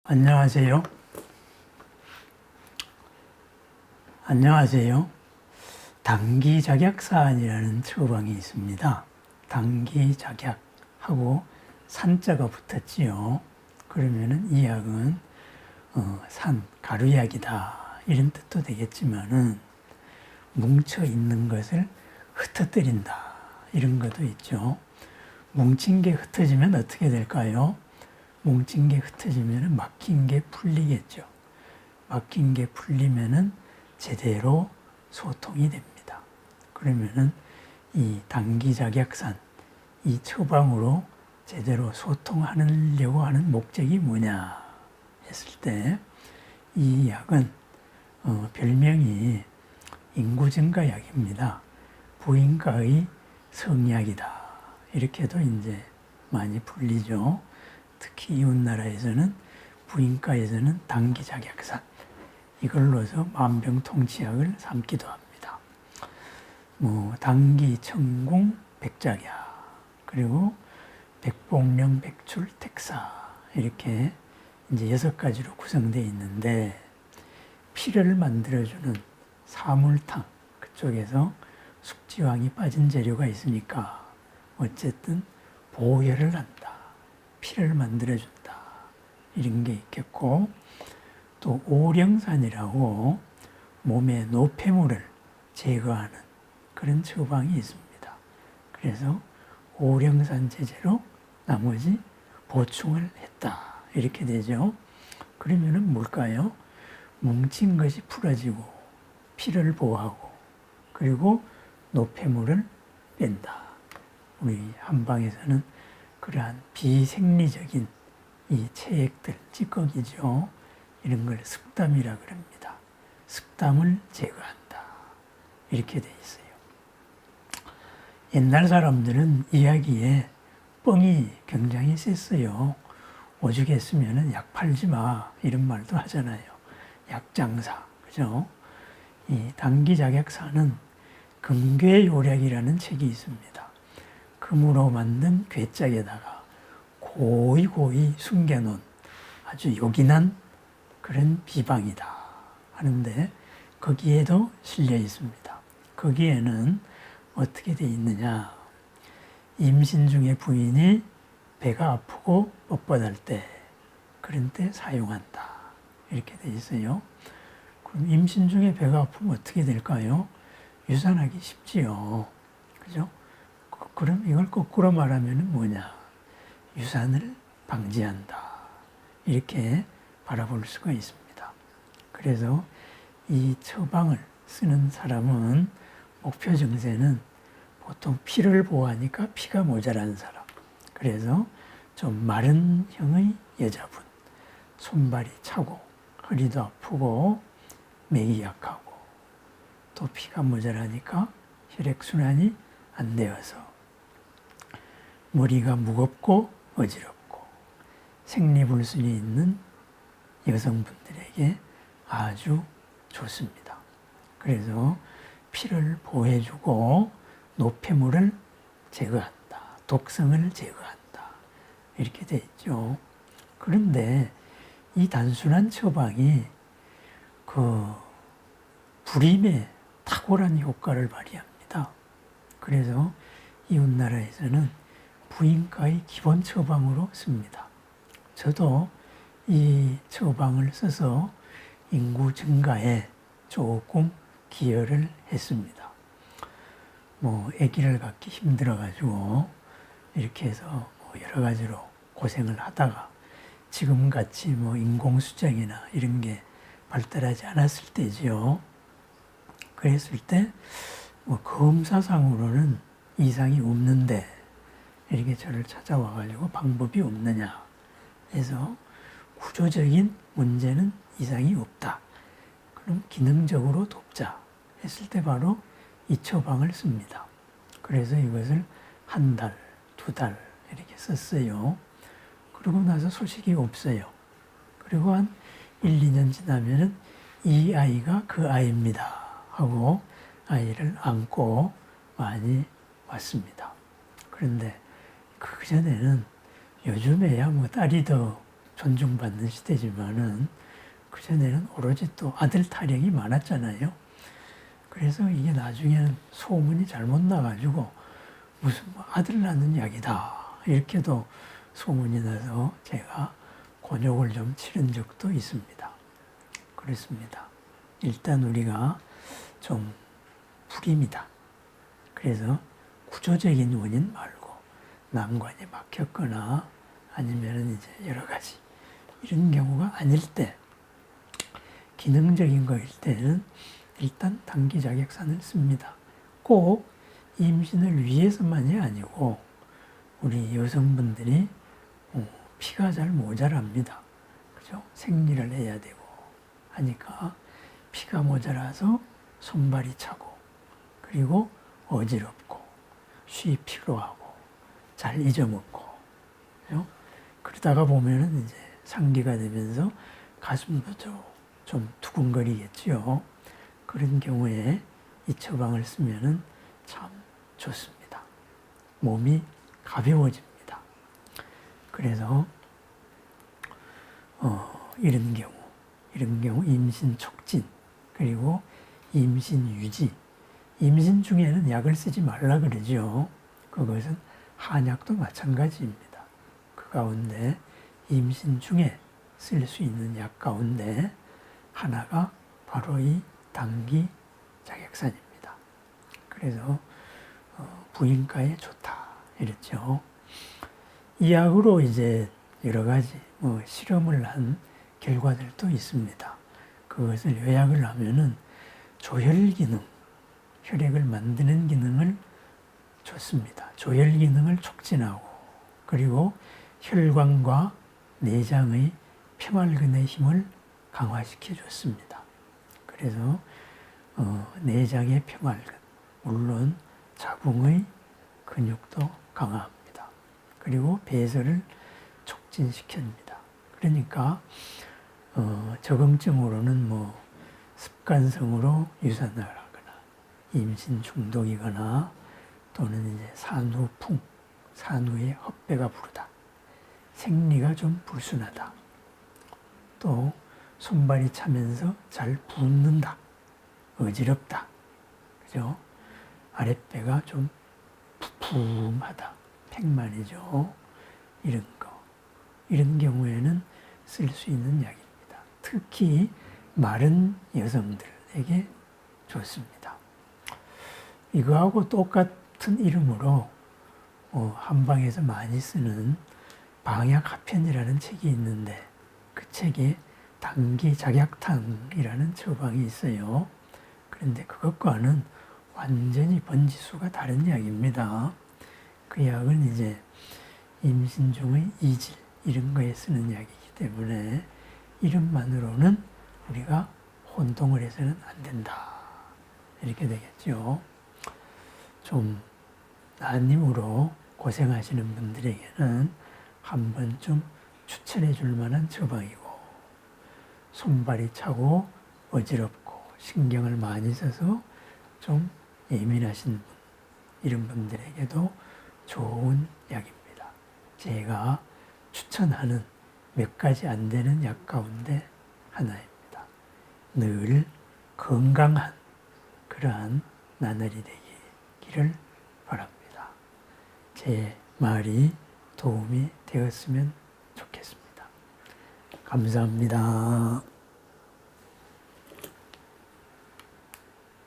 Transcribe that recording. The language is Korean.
안녕하세요. 안녕하세요. 단기작약사안이라는 처방이 있습니다. 단기작약하고 산자가 붙었지요. 그러면은 이 약은 가루약이다 이런 뜻도 되겠지만은 뭉쳐 있는 것을 흩어뜨린다 이런 것도 있죠. 뭉친 게 흩어지면 어떻게 될까요? 뭉친 게 흩어지면 막힌 게 풀리겠죠. 막힌 게 풀리면은 제대로 소통이 됩니다. 그러면은 이 단기작약산, 이 처방으로 제대로 소통하려고 하는 목적이 뭐냐 했을 때 이 약은 별명이 인구증가약입니다. 부인과의 성약이다. 이렇게도 이제 많이 불리죠. 특히 이웃나라에서는 부인과에서는 단기작약산 이걸로서 만병통치약을 삼기도 합니다. 단기천궁 백작약 그리고 백복령 백출 택사 이렇게 이제 6가지로 구성되어 있는데 피를 만들어주는 사물탕 그쪽에서 숙지황이 빠진 재료가 있으니까 어쨌든 보혈을 한다. 피를 만들어준다. 이런 게 있겠고 또 오령산이라고 몸의 노폐물을 제거하는 그런 처방이 있습니다. 그래서 오령산 제제로 나머지 보충을 했다. 이렇게 되죠. 그러면은 뭘까요? 뭉친 것이 풀어지고 피를 보호하고 그리고 노폐물을 뺀다. 우리 한방에서는 그러한 비생리적인 이 체액들, 찌꺼기죠. 이런 걸 습담이라 그럽니다. 습담을 제거한다. 이렇게 돼 있어요. 옛날 사람들은 이야기에 뻥이 굉장히 셌어요. 오죽했으면 약 팔지 마 이런 말도 하잖아요. 약장사, 그죠? 이 단기작약사는 금괴요략이라는 책이 있습니다. 금으로 만든 괴짝에다가 고이 숨겨놓은 아주 요긴한 그런 비방이다 하는데 거기에도 실려 있습니다. 거기에는 어떻게 돼 있느냐? 임신 중에 부인이 배가 아프고 뻣뻣할 때 그런 때 사용한다 이렇게 돼 있어요. 그럼 임신 중에 배가 아프면 어떻게 될까요? 유산하기 쉽지요. 그죠? 그럼 이걸 거꾸로 말하면 뭐냐? 유산을 방지한다. 이렇게 바라볼 수가 있습니다. 그래서 이 처방을 쓰는 사람은 목표 증세는 보통 피를 보호하니까 피가 모자란 사람. 그래서 좀 마른 형의 여자분. 손발이 차고 허리도 아프고 맥이 약하고 또 피가 모자라니까 혈액순환이 안 되어서 머리가 무겁고 어지럽고 생리불순이 있는 여성분들에게 아주 좋습니다. 그래서 피를 보호해주고 노폐물을 제거한다. 독성을 제거한다. 이렇게 돼 있죠. 그런데 이 단순한 처방이 불임에 탁월한 효과를 발휘합니다. 그래서 이웃나라에서는 부인과의 기본 처방으로 씁니다. 저도 이 처방을 써서 인구 증가에 조금 기여를 했습니다. 아기를 갖기 힘들어가지고 이렇게 해서 여러 가지로 고생을 하다가 지금같이 인공수정이나 이런 게 발달하지 않았을 때지요. 그랬을 때 검사상으로는 이상이 없는데 이렇게 저를 찾아와가지고 방법이 없느냐 해서 구조적인 문제는 이상이 없다. 그럼 기능적으로 돕자 했을 때 바로 이 처방을 씁니다. 그래서 이것을 1달, 2달 이렇게 썼어요. 그러고 나서 소식이 없어요. 그리고 한 1, 2년 지나면은 이 아이가 그 아이입니다 하고 아이를 안고 많이 왔습니다. 그런데 그전에는 요즘에야 딸이 더 존중받는 시대지만은 그전에는 오로지 또 아들 타령이 많았잖아요. 그래서 이게 나중에는 소문이 잘못 나가지고 무슨 뭐 아들 낳는 약이다 이렇게도 소문이 나서 제가 곤욕을 좀 치른 적도 있습니다. 그렇습니다. 일단 우리가 좀 불임이다. 그래서 구조적인 원인 말고 난관이 막혔거나 아니면 이제 여러 가지 이런 경우가 아닐 때, 기능적인 거일 때는 일단 단기 자객산을 씁니다. 꼭 임신을 위해서만이 아니고 우리 여성분들이 피가 잘 모자랍니다. 그죠? 생리를 해야 되고 하니까 피가 모자라서 손발이 차고 그리고 어지럽고 쉬 피로하고 잘 잊어먹고 그죠? 그러다가 보면은 이제 상기가 되면서 가슴도 좀 두근거리겠지요. 그런 경우에 이 처방을 쓰면은 참 좋습니다. 몸이 가벼워집니다. 그래서 이런 경우 임신 촉진 그리고 임신 유지. 임신 중에는 약을 쓰지 말라 그러죠. 그것은 한약도 마찬가지입니다. 그 가운데 임신 중에 쓸 수 있는 약 가운데 하나가 바로 이 단기 자객산입니다. 그래서 부인과에 좋다 이랬죠. 이 약으로 이제 여러 가지 실험을 한 결과들도 있습니다. 그것을 요약을 하면은 조혈 기능, 혈액을 만드는 기능을 좋습니다. 조혈 기능을 촉진하고 그리고 혈관과 내장의 피말근의 힘을 강화시켜 줬습니다. 그래서 내장의 피말근, 물론 자궁의 근육도 강화합니다. 그리고 배설을 촉진시킵니다. 그러니까 적응증으로는 습관성으로 유산을 하거나 임신 중독이거나 또는 이제 산후풍, 산후에 헛배가 부르다, 생리가 좀 불순하다, 또 손발이 차면서 잘 붓는다, 어지럽다, 그죠? 아랫배가 좀 푸품하다, 팽만이죠. 이런 경우에는 쓸 수 있는 약입니다. 특히 마른 여성들에게 좋습니다. 이거하고 똑같은 이름으로 한방에서 많이 쓰는 방약하편이라는 책이 있는데 그 책에 단기 작약탕이라는 처방이 있어요. 그런데 그것과는 완전히 번지수가 다른 약입니다. 그 약은 이제 임신 중의 이질 이런 거에 쓰는 약이기 때문에 이름만으로는 우리가 혼동을 해서는 안 된다. 이렇게 되겠죠. 좀 난임으로 고생하시는 분들에게는 한 번쯤 추천해 줄 만한 처방이고, 손발이 차고 어지럽고 신경을 많이 써서 좀 예민하신 분, 이런 분들에게도 좋은 약입니다. 제가 추천하는 몇 가지 안 되는 약 가운데 하나입니다. 늘 건강한 그러한 나날이 되기를 바랍니다. 제 말이 도움이 되었으면 좋겠습니다. 감사합니다.